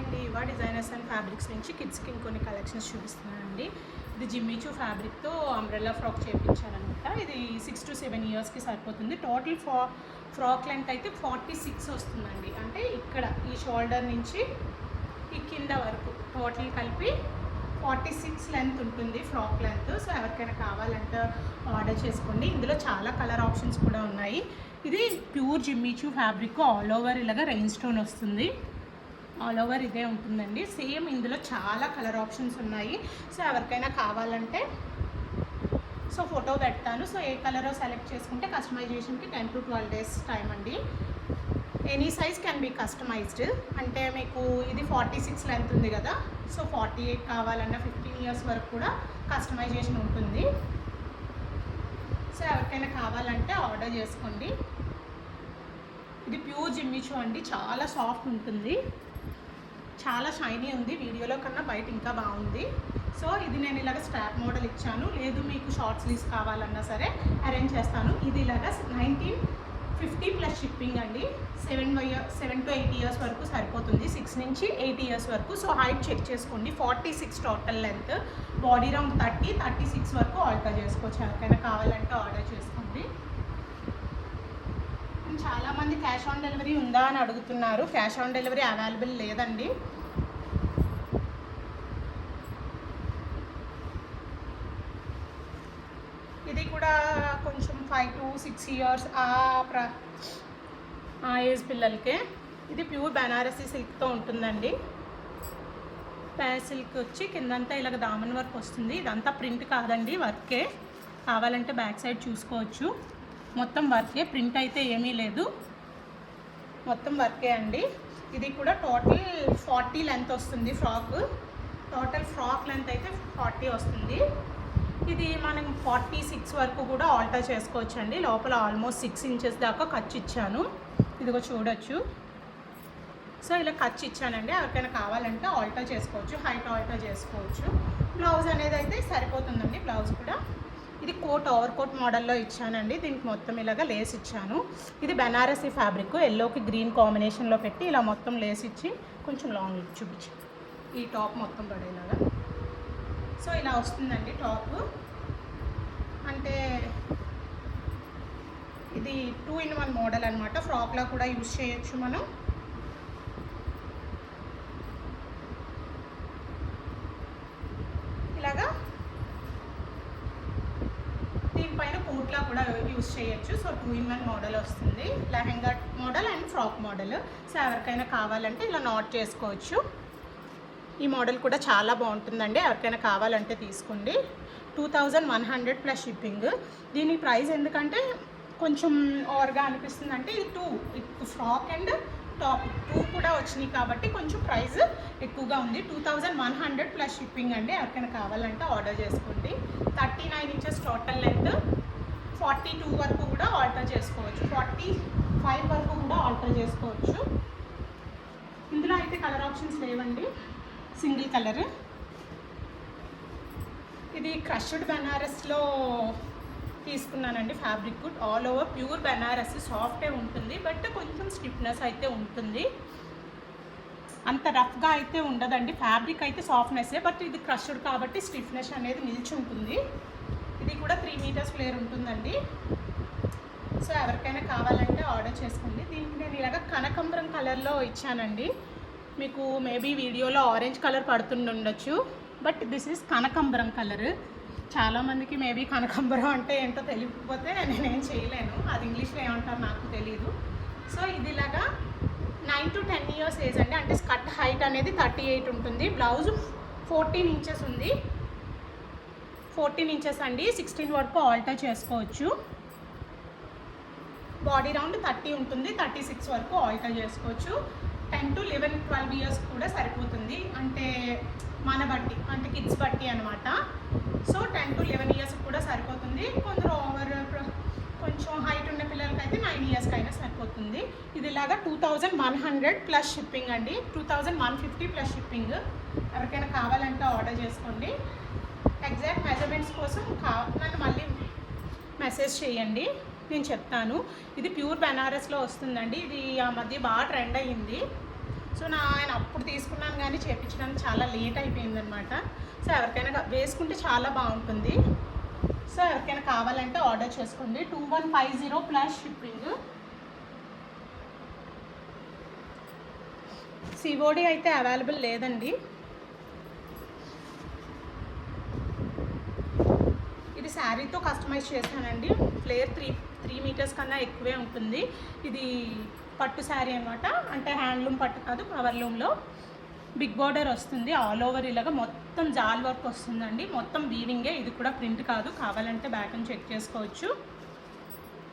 అండి, ఇవా designers and fabrics నుంచి కిడ్స్కి ఇంకొన్ని కలెక్షన్స్ చూపిస్తున్నానండి. ఇది జిమ్మిచూ ఫ్యాబ్రిక్తో అంబ్రెల్లా ఫ్రాక్ చేయించాలన్నమాట. ఇది 6 to 7 ఇయర్స్కి సరిపోతుంది. టోటల్ ఫ్రాక్ లెంత్ అయితే 46 వస్తుందండి. అంటే ఇక్కడ ఈ షోల్డర్ నుంచి ఈ కింద వరకు టోటల్ కలిపి 46 లెంత్ ఉంటుంది ఫ్రాక్ లెంత్. సో ఎవరికైనా కావాలంటే ఆర్డర్ చేసుకోండి. ఇందులో చాలా కలర్ ఆప్షన్స్ కూడా ఉన్నాయి. ఇది pure Jimmy Choo fabric, all over ఇలాగా రెయిన్ స్టోన్ వస్తుంది. ఆల్ ఓవర్ ఇదే ఉంటుందండి. సేమ్ ఇందులో చాలా కలర్ ఆప్షన్స్ ఉన్నాయి. సో ఎవరికైనా కావాలంటే ఫోటో పెడతాను. సో ఏ కలరో సెలెక్ట్ చేసుకుంటే కస్టమైజేషన్కి 10 to 12 days టైం అండి. Any size can be customized. అంటే మీకు ఇది 46 లెంత్ ఉంది కదా, సో 48 కావాలన్నా 15 ఇయర్స్ వరకు కూడా కస్టమైజేషన్ ఉంటుంది. సో ఎవరికైనా కావాలంటే ఆర్డర్ చేసుకోండి. ఇది ప్యూర్ జిమ్మిచూ అండి, చాలా సాఫ్ట్ ఉంటుంది, చాలా షైనీ ఉంది. వీడియోలో కన్నా బయట ఇంకా బాగుంది. సో ఇది నేను ఇలాగ స్ట్రాప్ మోడల్ ఇచ్చాను. లేదు మీకు షార్ట్ స్లీవ్స్ కావాలన్నా సరే అరేంజ్ చేస్తాను. ఇది ఇలాగ 1950 ప్లస్ షిప్పింగ్ అండి. 7 to 8 ఇయర్స్ వరకు సరిపోతుంది, 6 నుంచి 8 ఇయర్స్ వరకు. సో హైట్ చెక్ చేసుకోండి. 46 టోటల్ లెంత్, బాడీ రౌండ్ 30, 36 వరకు ఆల్టర్ చేసుకోవచ్చు. ఎవరికైనా కావాలంటే ఆర్డర్ చేసుకోండి. చాలామంది క్యాష్ ఆన్ డెలివరీ ఉందా అని అడుగుతున్నారు. క్యాష్ ఆన్ డెలివరీ అవైలబుల్ లేదండి. ఇది కూడా కొంచెం 5 to 6 ఇయర్స్ ఆ ఏజ్ పిల్లలకే. ఇది ప్యూర్ బనారసీ సిల్క్తో ఉంటుందండి. సిల్క్ వచ్చి కిందంతా ఇలాగ దామన్ వర్క్ వస్తుంది. ఇదంతా ప్రింట్ కాదండి, వర్కే. కావాలంటే బ్యాక్ సైడ్ చూసుకోవచ్చు. మొత్తం వర్కే, ప్రింట్ అయితే ఏమీ లేదు, మొత్తం వర్కే అండి. ఇది కూడా టోటల్ 40 లెంత్ వస్తుంది ఫ్రాక్. టోటల్ ఫ్రాక్ లెంత్ అయితే 40 వస్తుంది. ఇది మనం 46 వరకు కూడా ఆల్టర్ చేసుకోవచ్చు అండి. లోపల ఆల్మోస్ట్ 6 ఇంచెస్ దాకా ఖర్చు ఇచ్చాను. ఇదిగో చూడొచ్చు. సో ఇలా ఖర్చు ఇచ్చానండి. ఎవరికైనా కావాలంటే ఆల్టర్ చేసుకోవచ్చు, హైట్ ఆల్టర్ చేసుకోవచ్చు. బ్లౌజ్ అనేది అయితే సరిపోతుందండి. బ్లౌజ్ కూడా ఇది కోట్, ఓవర్ కోట్ మోడల్లో ఇచ్చానండి. దీనికి మొత్తం ఇలాగ లేస్ ఇచ్చాను. ఇది బనారసీ ఫ్యాబ్రిక్, ఎల్లోకి గ్రీన్ కాంబినేషన్లో పెట్టి ఇలా మొత్తం లేస్ ఇచ్చి కొంచెం లాంగ్ చూపించి ఈ టాప్ మొత్తం పడేలాగా. సో ఇలా వస్తుందండి టాప్. అంటే ఇది 2-in-1 మోడల్ అనమాట. ఫ్రాక్లో కూడా యూజ్ చేయొచ్చు మనం. ఇలాగా దీనిపైన కోట్లా కూడా యూజ్ చేయొచ్చు. సో 2-in-1 మోడల్ వస్తుంది. Lehenga model and frock model. So ఎవరికైనా కావాలంటే ఇలా నాట్ చేసుకోవచ్చు. ఈ మోడల్ కూడా చాలా బాగుంటుందండి. ఎవరికైనా కావాలంటే తీసుకోండి. 2100 ప్లస్ షిప్పింగ్. దీని ప్రైస్ ఎందుకంటే కొంచెం ఓవర్గా అనిపిస్తుంది, అంటే ఇది 2 ఫ్రాక్ అండ్ టాప్ 2 కూడా వచ్చినాయి కాబట్టి కొంచెం ప్రైస్ ఎక్కువగా ఉంది. 2100 ప్లస్ షిప్పింగ్ అండి. ఎవరికైనా కావాలంటే ఆర్డర్ చేసుకోండి. 39 ఇంచెస్ టోటల్ లెంత్, 42 వరకు కూడా ఆల్టర్ చేసుకోవచ్చు, 45 వరకు కూడా ఆల్టర్ చేసుకోవచ్చు. ఇందులో అయితే కలర్ ఆప్షన్స్ లేవండి, సింగిల్ కలర్. ఇది క్రష్డ్ బనారస్లో తీసుకున్నానండి fabric. All over pure Banaras, సాఫ్టే ఉంటుంది, బట్ కొంచెం స్టిఫ్నెస్ అయితే ఉంటుంది. అంత రఫ్గా అయితే ఉండదండి. ఫ్యాబ్రిక్ అయితే సాఫ్ట్నెస్సే, బట్ ఇది క్రష్డ్ కాబట్టి స్టిఫ్నెస్ అనేది నిల్చుంటుంది. ఇది కూడా 3 meters ఫ్లేర్ ఉంటుందండి. సో ఎవరికైనా కావాలంటే ఆర్డర్ చేసుకోండి. దీనికి నేను ఇలాగ కనకాంబరం కలర్లో ఇచ్చానండి. మీకు మేబీ వీడియోలో ఆరెంజ్ కలర్ పడుతుండొచ్చు, బట్ దిస్ ఈజ్ కనకాంబరం కలర్. చాలామందికి మేబీ కనకాంబరం అంటే ఏంటో తెలియకపోతే నేనేం చేయలేను, అది ఇంగ్లీష్లో ఏమంటారు నాకు తెలీదు. సో ఇది ఇలాగా 9 to 10 ఇయర్స్ ఏజ్ అండి. అంటే స్కర్ట్ హైట్ అనేది 38 ఉంటుంది. బ్లౌజ్ 14 ఇంచెస్ ఉంది, 14 ఇంచెస్ అండి. 16 వరకు ఆల్టర్ చేసుకోవచ్చు. బాడీ రౌండ్ 30 ఉంటుంది, 36 వరకు ఆల్టర్ చేసుకోవచ్చు. 10 to 12 ఇయర్స్ కూడా సరిపోతుంది. అంటే మన బట్టి, అంటే కిడ్స్ బట్టి అనమాట. సో 10 to 11 ఇయర్స్ కూడా సరిపోతుంది. కొందరు కొంచెం హైట్ ఉన్న పిల్లలకైతే 9 ఇయర్స్కి అయినా సరిపోతుంది. ఇది ఇలాగా 2100 ప్లస్ షిప్పింగ్ అండి. 2150 ప్లస్ షిప్పింగ్. ఎవరికైనా కావాలంటే ఆర్డర్ చేసుకోండి. ఎగ్జాక్ట్ మెజర్మెంట్స్ కోసం నన్ను మళ్ళీ మెసేజ్ చేయండి, నేను చెప్తాను. ఇది ప్యూర్ బనారస్లో వస్తుందండి. ఇది ఆ మధ్య బాగా ట్రెండ్ అయ్యింది. సో ఆయన అప్పుడు తీసుకున్నాను కానీ చేయించడానికి చాలా లేట్ అయిపోయిందనమాట. సో ఎవరికైనా వేసుకుంటే చాలా బాగుంటుంది. సో ఎవరికైనా కావాలంటే ఆర్డర్ చేసుకోండి. 2150 ప్లస్ షిప్పింగ్. సిఓడి అయితే అవైలబుల్ లేదండి. ఇది శారీతో కస్టమైజ్ చేశానండి. ఫ్లేర్ 3 మీటర్స్ కన్నా ఎక్కువే ఉంటుంది. ఇది పట్టు శారీ అనమాట. అంటే హ్యాండ్లూమ్ పట్టు కాదు, పవర్లూమ్లో బిగ్ బార్డర్ వస్తుంది. ఆల్ ఓవర్ ఇలాగా మొత్తం జాల్ వర్క్ వస్తుందండి. మొత్తం వీవింగే. ఇది కూడా ప్రింట్ కాదు. కావాలంటే బ్యాక్ అని చెక్ చేసుకోవచ్చు.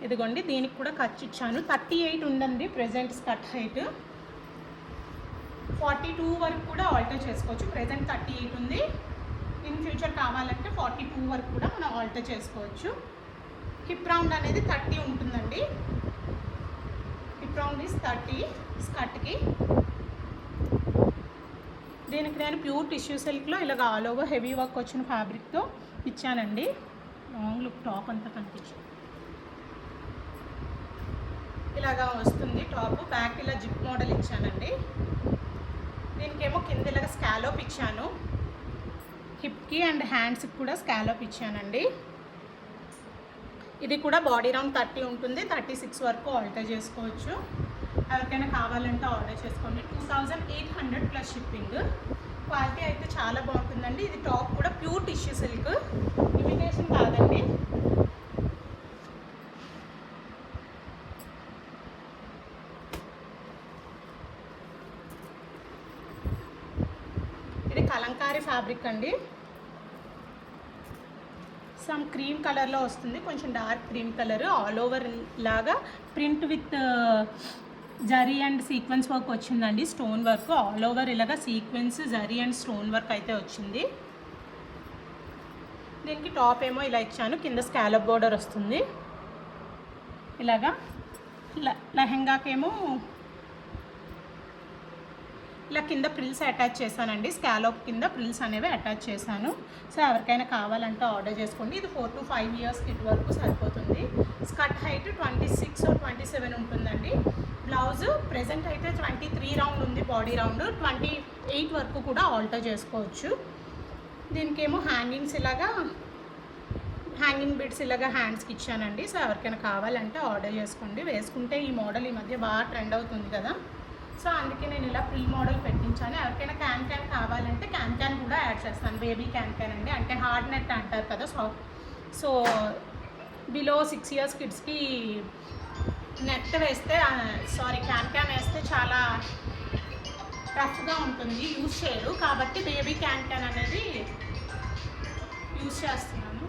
ఇదిగోండి, దీనికి కూడా ఖర్చు ఇచ్చాను. 38 ఉందండి ప్రెజెంట్ స్కర్ట్ హైట్. 42 వరకు కూడా ఆల్టర్ చేసుకోవచ్చు. ప్రెజెంట్ 38 ఉంది. ఇన్ ఫ్యూచర్ కావాలంటే 42 వరకు కూడా మనం ఆల్టర్ చేసుకోవచ్చు. హిప్ రౌండ్ అనేది 30 ఉంటుందండి. Hip round is 30 స్కర్ట్కి. దీనికి నేను ప్యూర్ టిష్యూ సిల్క్లో ఇలాగ ఆల్ ఓవర్ హెవీ వర్క్ వచ్చిన ఫ్యాబ్రిక్తో ఇచ్చానండి. లాంగ్ లుక్ టాప్ అంతా కనిపించింది. ఇలాగా వస్తుంది టాప్. బ్యాక్ ఇలా జిప్ మోడల్ ఇచ్చానండి. దీనికేమో కింద ఇలాగ స్కాలోప్ ఇచ్చాను. హిప్కి అండ్ హ్యాండ్స్కి కూడా స్కాలోప్ ఇచ్చానండి. ఇది కూడా బాడీ రౌండ్ 30 ఉంటుంది. 36 వరకు ఆల్టర్ చేసుకోవచ్చు. ఎవరికైనా కావాలంటే ఆర్డర్ చేసుకోండి. 2800 ప్లస్ షిప్పింగ్. క్వాలిటీ అయితే చాలా బాగుంటుందండి. ఇది టాప్ కూడా ప్యూర్ టిష్యూ సిల్క్, ఇమిటేషన్ కాదండి. ఇది కలంకారీ ఫ్యాబ్రిక్ అండి. సమ్ క్రీమ్ కలర్లో వస్తుంది. కొంచెం dark cream colour. All over లాగా print with zari and sequence work వచ్చిందండి. స్టోన్ వర్క్ ఆల్ ఓవర్ ఇలాగా sequence, zari and stone work అయితే వచ్చింది. దీనికి టాప్ ఏమో ఇలా ఇచ్చాను. కింద స్కాలప్ బోర్డర్ వస్తుంది. ఇలాగా లెహెంగాకేమో ఇలా కింద ప్రిల్స్ అటాచ్ చేశానండి. స్కాలోప్ కింద ప్రిల్స్ అనేవి అటాచ్ చేశాను. సో ఎవరికైనా కావాలంటే ఆర్డర్ చేసుకోండి. ఇది 4 to 5 ఇయర్స్ కిట్ వరకు సరిపోతుంది. స్కర్ట్ హైట్ 26 or 27 ఉంటుందండి. బ్లౌజ్ ప్రెజెంట్ అయితే 23 రౌండ్ ఉంది బాడీ రౌండ్. 28 వరకు కూడా ఆల్టర్ చేసుకోవచ్చు. దీనికేమో హ్యాంగింగ్స్ ఇలాగా హ్యాంగింగ్ బిడ్స్ ఇలాగా హ్యాండ్స్కి ఇచ్చానండి. సో ఎవరికైనా కావాలంటే ఆర్డర్ చేసుకోండి. వేసుకుంటే ఈ మోడల్ ఈ మధ్య బాగా ట్రెండ్ అవుతుంది కదా. సో అందుకే నేను ఇలా ప్రీ మోడల్ పెట్టించాను. ఎవరికైనా క్యాన్ కావాలంటే క్యాన్ కూడా యాడ్ చేస్తాను. బేబీ క్యాన్ అండి. అంటే హార్డ్ నెట్ అంటారు కదా. సో బిలో 6 ఇయర్స్ కిడ్స్కి నెట్ వేస్తే క్యాన్ వేస్తే చాలా రఫ్గా ఉంటుంది, యూజ్ చేయరు. కాబట్టి బేబీ క్యాన్ అనేది యూజ్ చేస్తున్నాను.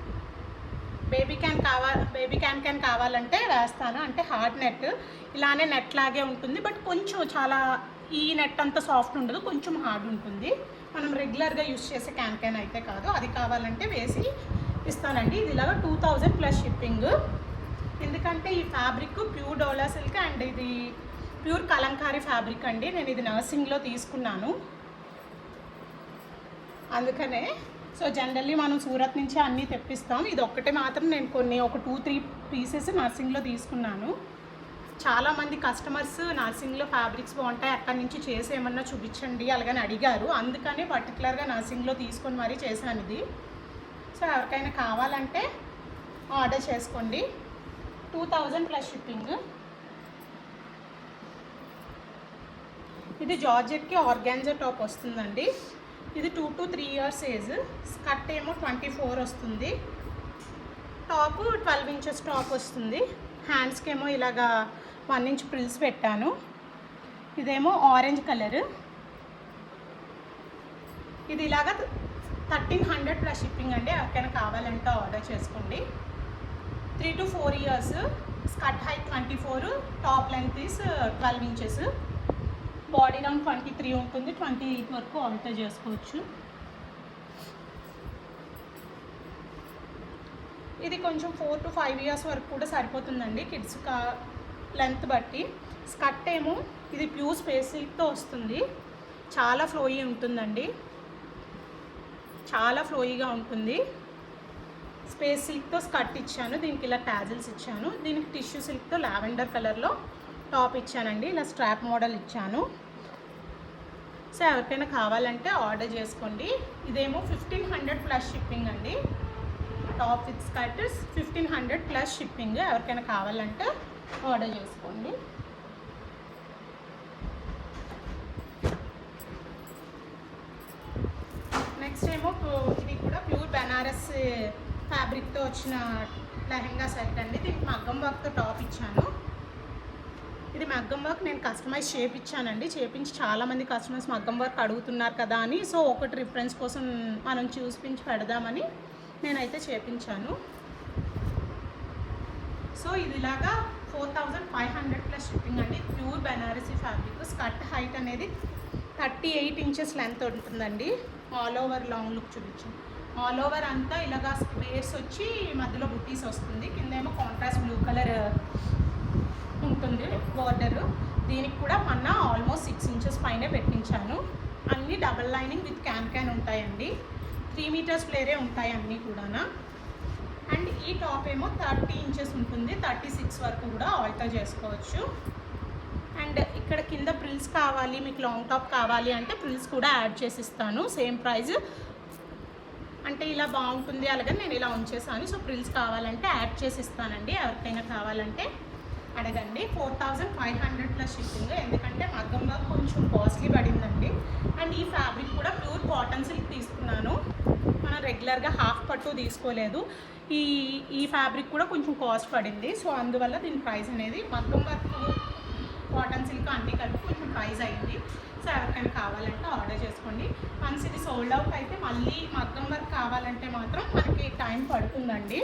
బేబీ క్యాన్ కావాలంటే వేస్తాను. అంటే హార్డ్ నెట్ ఇలానే నెట్ లాగే ఉంటుంది. బట్ కొంచెం చాలా ఈ నెట్ అంతా సాఫ్ట్ ఉండదు, కొంచెం హార్డ్ ఉంటుంది. మనం రెగ్యులర్గా యూజ్ చేసే క్యాన్ అయితే కాదు. అది కావాలంటే వేసి ఇస్తానండి. ఇది ఇలాగా 2000 ప్లస్ షిప్పింగ్. ఎందుకంటే ఈ fabric pure dola silk and ఇది ప్యూర్ కలంకారీ ఫ్యాబ్రిక్ అండి. నేను ఇది నర్సింగ్లో తీసుకున్నాను అందుకనే. సో జనరల్లీ మనం సూరత్ నుంచి అన్నీ తెప్పిస్తాం. ఇది ఒక్కటే మాత్రం నేను ఒక 2-3 పీసెస్ నర్సింగ్లో తీసుకున్నాను. చాలామంది కస్టమర్స్ నర్సింగ్లో ఫ్యాబ్రిక్స్ బాగుంటాయి, అక్కడి నుంచి చేసి ఏమన్నా చూపించండి అలాగని అడిగారు. అందుకనే పర్టికులర్గా నర్సింగ్లో తీసుకొని మరీ చేశాను ఇది. సో ఎవరికైనా కావాలంటే ఆర్డర్ చేసుకోండి. 2000 ప్లస్ షిప్పింగ్. ఇది జార్జెట్కి ఆర్గాన్జా టాప్ వస్తుందండి. ఇది 2 to 3 ఇయర్స్ ఏజ్. స్కర్ట్ ఏమో 24 వస్తుంది. టాప్ 12 ఇంచెస్ టాప్ వస్తుంది. హ్యాండ్స్కి ఏమో ఇలాగా 1 ఇంచ్ ప్రిల్స్ పెట్టాను. ఇదేమో ఆరెంజ్ కలర్. ఇది ఇలాగా 1300 ప్లస్ షిప్పింగ్ అండి. ఎవరికైనా కావాలంటే ఆర్డర్ చేసుకోండి. 3 to 4 years. Skirt height 24, top length is 12 inches. Body round 23 ఉంటుంది. 28 వరకు ఆల్టర్ చేసుకోవచ్చు. ఇది కొంచెం 4 to 5 ఇయర్స్ వరకు కూడా సరిపోతుందండి కిడ్స్ లెంత్ బట్టి. స్కర్ట్ ఏమో ఇది ప్యూర్ స్పేస్ సిల్క్తో వస్తుంది. చాలా ఫ్లోయీ ఉంటుందండి, చాలా ఫ్లోయీగా ఉంటుంది. స్పేస్ సిల్క్తో స్కర్ట్ ఇచ్చాను. దీనికి ఇలా టాజిల్స్ ఇచ్చాను. దీనికి టిష్యూ సిల్క్తో లావెండర్ కలర్లో టాప్ ఇచ్చానండి. ఇలా స్ట్రాప్ మోడల్ ఇచ్చాను. సో ఎవరికైనా కావాలంటే ఆర్డర్ చేసుకోండి. ఇదేమో 1500 ప్లస్ షిప్పింగ్ అండి. Top with skirt 1500 plus shipping. ఎవరికైనా కావాలంటే ఆర్డర్ చేసుకోండి. నెక్స్ట్ ఏమో ఇది కూడా ప్యూర్ బెనారస్ ఫ్యాబ్రిక్తో వచ్చిన లెహెంగా సెట్ అండి. దీనికి మగ్గం వర్క్తో టాప్ ఇచ్చాను. ఇది మగ్గం వర్క్ నేను కస్టమైజ్ చేయించానండి. చేయించి చాలామంది కస్టమర్స్ మగ్గం వర్క్ అడుగుతున్నారు కదా అని, సో ఒకటి రిఫరెన్స్ కోసం మనం చూపించి పెడదామని నేనైతే చేయించాను. సో ఇది ఇలాగా 4500 ప్లస్ షిప్పింగ్ అండి. Pure Banarasi fabric. Skirt height అనేది 38 ఇంచెస్ లెంత్ ఉంటుందండి. ఆల్ ఓవర్ లాంగ్ లుక్ చూపించాను. ఆల్ ఓవర్ అంతా ఇలాగా స్క్వేర్స్ వచ్చి మధ్యలో బుటీస్ వస్తుంది. కింద ఏమో కాంట్రాస్ట్ బ్లూ కలర్ ఉంటుంది బార్డర్. దీనికి కూడా మొన్న ఆల్మోస్ట్ 6 ఇంచెస్ పైన పెట్టించాను. అన్నీ డబల్ లైనింగ్ విత్ క్యాన్ ఉంటాయండి. 3 మీటర్స్ ఫ్లేరే ఉంటాయి అన్నీ కూడా. అండ్ ఈ టాప్ ఏమో 30 ఇంచెస్ ఉంటుంది. 36 వరకు కూడా ఆల్టర్ చేసుకోవచ్చు. అండ్ ఇక్కడ కింద ప్రిల్స్ కావాలి, మీకు లాంగ్ టాప్ కావాలి అంటే ప్రిల్స్ కూడా యాడ్ చేసి ఇస్తాను. సేమ్ ప్రైస్ అంటే ఇలా బాగుంటుంది, అలాగే నేను ఇలా ఉంచేసాను. సో ప్రిల్స్ కావాలంటే యాడ్ చేసి ఇస్తానండి. ఎవరికైనా కావాలంటే అడగండి. 4500 ప్లస్ షిప్పింగ్. ఎందుకంటే మగ్గం వర్క్ కొంచెం కాస్ట్లీ పడిందండి. అండ్ ఈ ఫ్యాబ్రిక్ కూడా ప్యూర్ కాటన్ సిల్క్ తీసుకున్నాను. మనం రెగ్యులర్గా హాఫ్ పట్టు తీసుకోలేదు. ఈ ఫ్యాబ్రిక్ కూడా కొంచెం కాస్ట్ పడింది. సో అందువల్ల దీని ప్రైస్ అనేది మగ్గం వర్క్ కాటన్ సిల్క్ అన్నీ కలిపి కొంచెం ప్రైస్ అయింది. సో ఎవరికైనా కావాలంటే ఆర్డర్ చేసుకోండి. వన్స్ ఇది సోల్డ్ అవుట్ అయితే మళ్ళీ మగ్గం వర్క్ కావాలంటే మాత్రం మనకి టైం పడుతుందండి.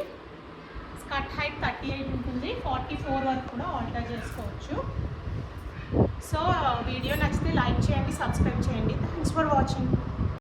స్కర్ట్ హైట్ 38 ఉంటుంది. 44 వరకు కూడా ఆల్టర్ చేసుకోవచ్చు. సో వీడియో నచ్చితే లైక్ చేయండి, సబ్స్క్రైబ్ చేయండి. Thanks for watching.